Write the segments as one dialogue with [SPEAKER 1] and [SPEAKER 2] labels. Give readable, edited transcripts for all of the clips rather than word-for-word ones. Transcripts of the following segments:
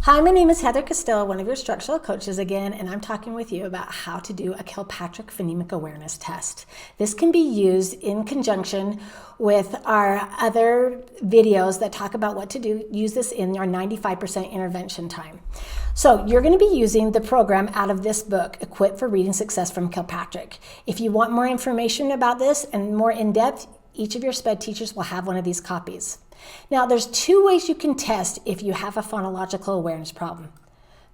[SPEAKER 1] Hi, my name is Heather Castillow, one of your structural coaches again, and I'm talking with you about how to do a Kilpatrick phonemic awareness test. This can be used in conjunction with our other videos that talk about what to do. Use this in your 95% intervention time. So you're going to be using the program out of this book, Equipped for Reading Success from Kilpatrick. If you want more information about this and more in-depth, each of your SPED teachers will have one of these copies. Now, there's two ways you can test if you have a phonological awareness problem.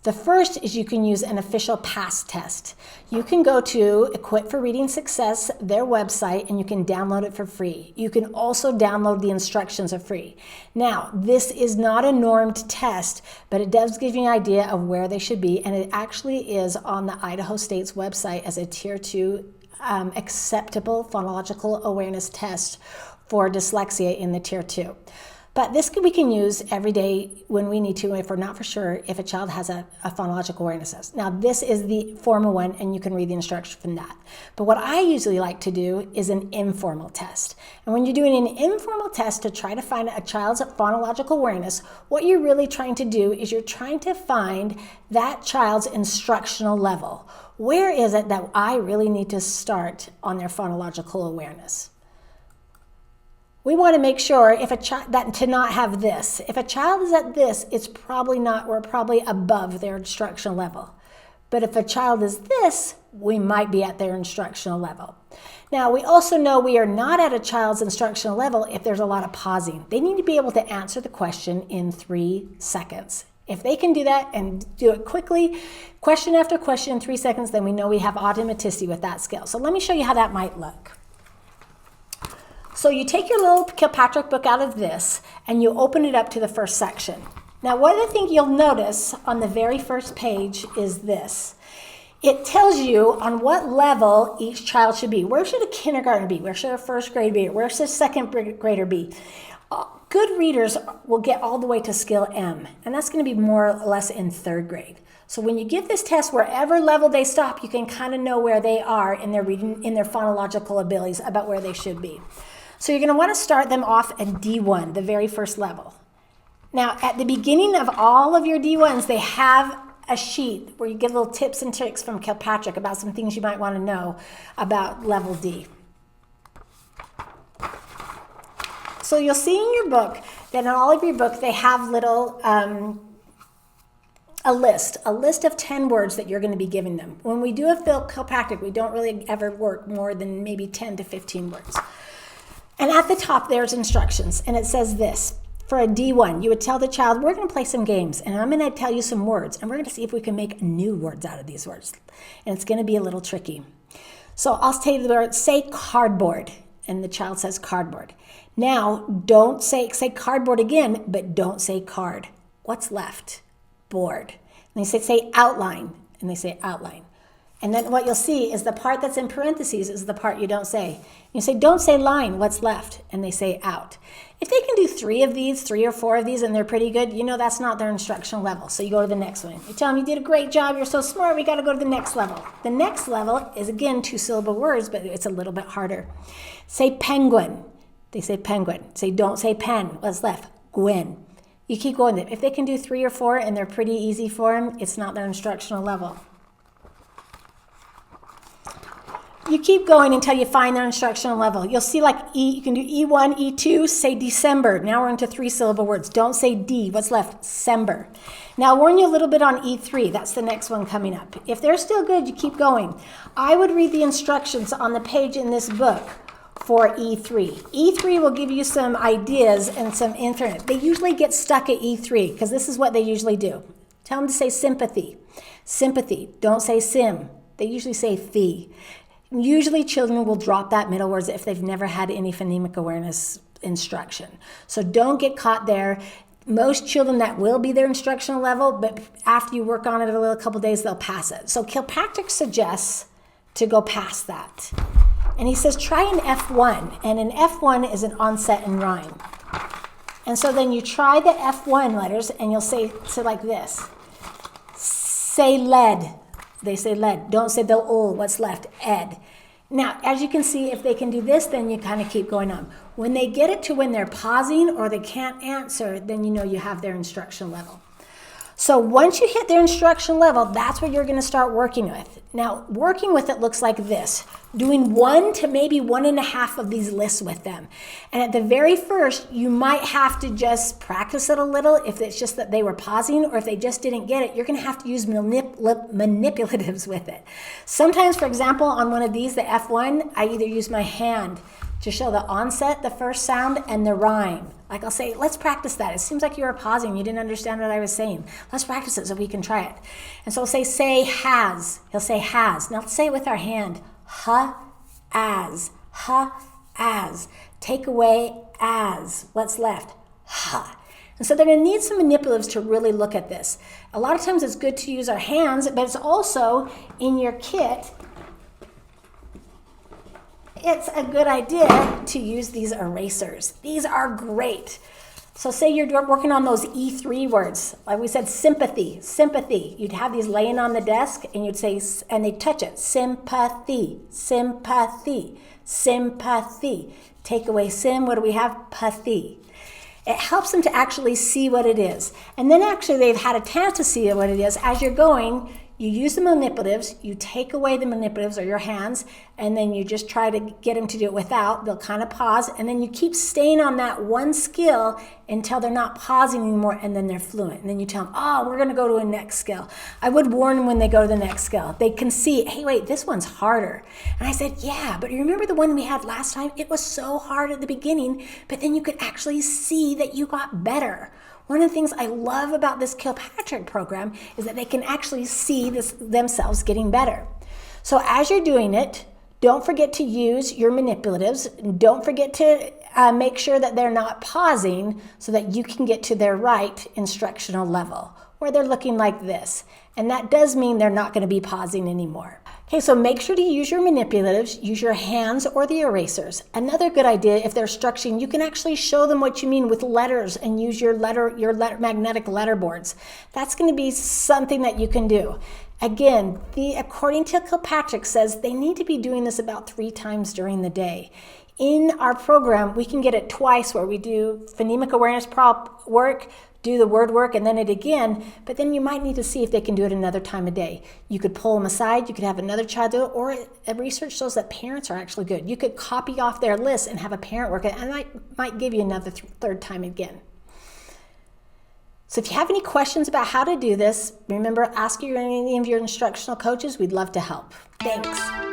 [SPEAKER 1] The first is you can use an official PASS test. You can go to Equipped for Reading Success, their website, and you can download it for free. You can also download the instructions for free. Now, this is not a normed test, but it does give you an idea of where they should be, and it actually is on the Idaho State's website as a Tier 2 acceptable phonological awareness test for dyslexia in the Tier 2. But this we can use every day when we need to, if we're not for sure if a child has a phonological awareness test. Now, this is the formal one, and you can read the instructions from that. But what I usually like to do is an informal test. And when you're doing an informal test to try to find a child's phonological awareness, what you're really trying to do is you're trying to find that child's instructional level. Where is it that I really need to start on their phonological awareness? We want to make sure if a child that to not have this. If a child is at this, it's probably not, we're probably above their instructional level. But if a child is this, we might be at their instructional level. Now, we also know we are not at a child's instructional level if there's a lot of pausing. They need to be able to answer the question in 3 seconds. If they can do that and do it quickly, question after question in 3 seconds, then we know we have automaticity with that skill. So let me show you how that might look. So you take your little Kilpatrick book out of this and you open it up to the first section. Now, one of the things you'll notice on the very first page is this. It tells you on what level each child should be. Where should a kindergartner be? Where should a first grade be? Where should a second grader be? Good readers will get all the way to skill M, and that's going to be more or less in 3rd grade. So when you give this test, wherever level they stop, you can kind of know where they are in their reading, in their phonological abilities, about where they should be. So you're going to want to start them off at D1, the very first level. Now, at the beginning of all of your D1s, they have a sheet where you get little tips and tricks from Kilpatrick about some things you might want to know about level D. So you'll see in your book that in all of your books, they have little, a list of 10 words that you're going to be giving them. When we do a Kilpatrick, we don't really ever work more than maybe 10 to 15 words. And at the top, there's instructions, and it says this. For a D1, you would tell the child, we're going to play some games, and I'm going to tell you some words, and we're going to see if we can make new words out of these words. And it's going to be a little tricky. So I'll tell you the word, say cardboard, and the child says cardboard. Now, don't say cardboard again, but don't say card. What's left? Board. And they say outline, and they say outline. And then what you'll see is the part that's in parentheses is the part you don't say. You say, don't say line, what's left? And they say out. If they can do 3 of these, 3 or 4 of these, and they're pretty good, you know that's not their instructional level. So you go to the next one. You tell them, you did a great job, you're so smart, we got to go to the next level. The next level is, again, 2-syllable words, but it's a little bit harder. Say penguin. They say penguin. Say, don't say pen, what's left? Gwen. You keep going. If they can do 3 or 4 and they're pretty easy for them, it's not their instructional level. You keep going until you find their instructional level. You'll see like E, you can do E1, E2, say December. Now we're into 3-syllable words. Don't say D. What's left? Sember. Now I'll warn you a little bit on E3. That's the next one coming up. If they're still good, you keep going. I would read the instructions on the page in this book for E3. E3 will give you some ideas and some information. They usually get stuck at E3 because this is what they usually do. Tell them to say sympathy. Sympathy. Don't say sim. They usually say thee. Usually children will drop that middle words if they've never had any phonemic awareness instruction. So don't get caught there. Most children, that will be their instructional level, but after you work on it a couple days, they'll pass it. So Kilpatrick suggests to go past that. And he says, try an F1. And an F1 is an onset and rhyme. And so then you try the F1 letters and you'll say like this. Say lead. They say lead. Don't say the ul. What's left? Ed. Now, as you can see, if they can do this, then you kind of keep going on. When they get it to when they're pausing or they can't answer, then you know you have their instruction level. So once you hit their instruction level, that's what you're going to start working with. Now, working with it looks like this, doing 1 to maybe 1.5 of these lists with them. And at the very first, you might have to just practice it a little if it's just that they were pausing, or if they just didn't get it, you're going to have to use manipulatives with it. Sometimes, for example, on one of these, the F1, I either use my hand to show the onset, the first sound, and the rhyme. Like I'll say, let's practice that. It seems like you were pausing. You didn't understand what I was saying. Let's practice it so we can try it. And so I'll say has. He'll say has. Now let's say it with our hand. Ha-as. Ha-as. Take away as. What's left? Ha. And so they're going to need some manipulatives to really look at this. A lot of times it's good to use our hands, but it's also in your kit. It's a good idea to use these erasers. These are great. So say you're working on those E3 words. Like we said, sympathy, sympathy. You'd have these laying on the desk and you'd say, and they'd touch it, sympathy, sympathy, sympathy. Take away sim, what do we have? Pathy. It helps them to actually see what it is. And then actually they've had a chance to see what it is. As you're going, you use the manipulatives, you take away the manipulatives or your hands, and then you just try to get them to do it without. They'll kind of pause, and then you keep staying on that one skill until they're not pausing anymore, and then they're fluent. And then you tell them, oh, we're going to go to a next skill. I would warn them when they go to the next skill. They can see, hey, wait, this one's harder. And I said, yeah, but you remember the one we had last time? It was so hard at the beginning, but then you could actually see that you got better. One of the things I love about this Kilpatrick program is that they can actually see themselves getting better. So as you're doing it, don't forget to use your manipulatives. Don't forget to make sure that they're not pausing so that you can get to their right instructional level, where they're looking like this. And that does mean they're not going to be pausing anymore. Okay, so make sure to use your manipulatives, use your hands or the erasers. Another good idea, if they're structuring, you can actually show them what you mean with letters and use your magnetic letter boards. That's going to be something that you can do. Again, according to Kilpatrick says they need to be doing this about 3 times during the day. In our program, we can get it twice where we do phonemic awareness work, do the word work, and then it again, but then you might need to see if they can do it another time a day. You could pull them aside, you could have another child do it, or research shows that parents are actually good. You could copy off their list and have a parent work it, and I might give you another third time again. So if you have any questions about how to do this, remember, ask any of your instructional coaches. We'd love to help. Thanks.